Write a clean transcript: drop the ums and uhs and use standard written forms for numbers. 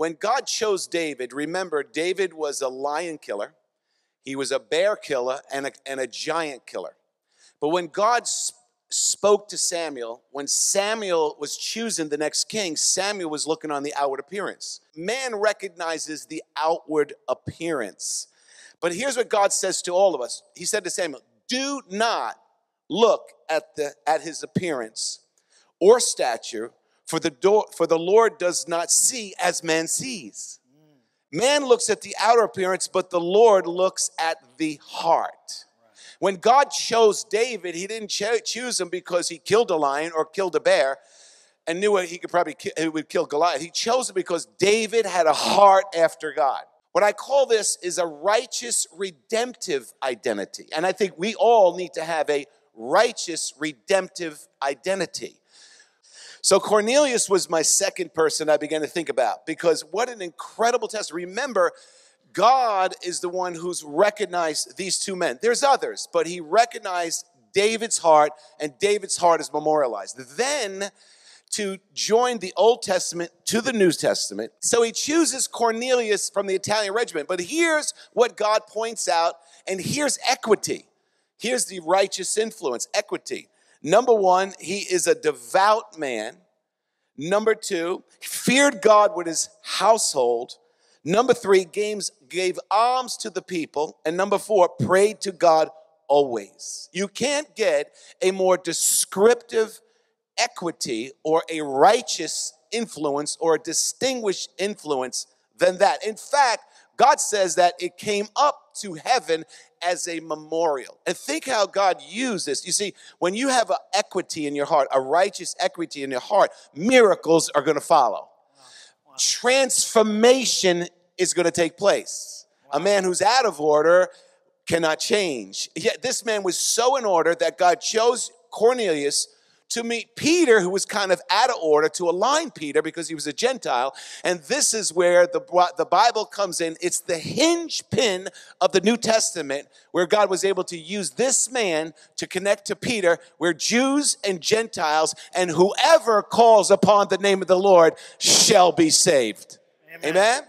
When God chose David, remember, David was a lion killer. He was a bear killer and a giant killer. But when God spoke to Samuel, when Samuel was choosing the next king, Samuel was looking on the outward appearance. Man recognizes the outward appearance. But here's what God says to all of us. He said to Samuel, do not look at his appearance or stature, for the Lord does not see as man sees. Man looks at the outer appearance, but the Lord looks at the heart. When God chose David, he didn't choose him because he killed a lion or killed a bear and knew he would kill Goliath. He chose him because David had a heart after God. What I call this is a righteous redemptive identity. And I think we all need to have a righteous redemptive identity. So Cornelius was my second person I began to think about, because what an incredible test. Remember, God is the one who's recognized these two men. There's others, but he recognized David's heart, and David's heart is memorialized. Then to join the Old Testament to the New Testament. So he chooses Cornelius from the Italian regiment. But here's what God points out, and here's equity. Here's the righteous influence, equity. Number one, he is a devout man. Number two, feared God with his household. Number three, gave alms to the people. And number four, prayed to God always. You can't get a more descriptive equity or a righteous influence or a distinguished influence than that. In fact, God says that it came up to heaven as a memorial. And think how God used this. You see, when you have an equity in your heart, a righteous equity in your heart, miracles are going to follow. Wow. Transformation is going to take place. Wow. A man who's out of order cannot change. Yet this man was so in order that God chose Cornelius to meet Peter, who was kind of out of order, to align Peter because he was a Gentile. And this is where the Bible comes in. It's the hinge pin of the New Testament, where God was able to use this man to connect to Peter, where Jews and Gentiles and whoever calls upon the name of the Lord shall be saved. Amen. Amen?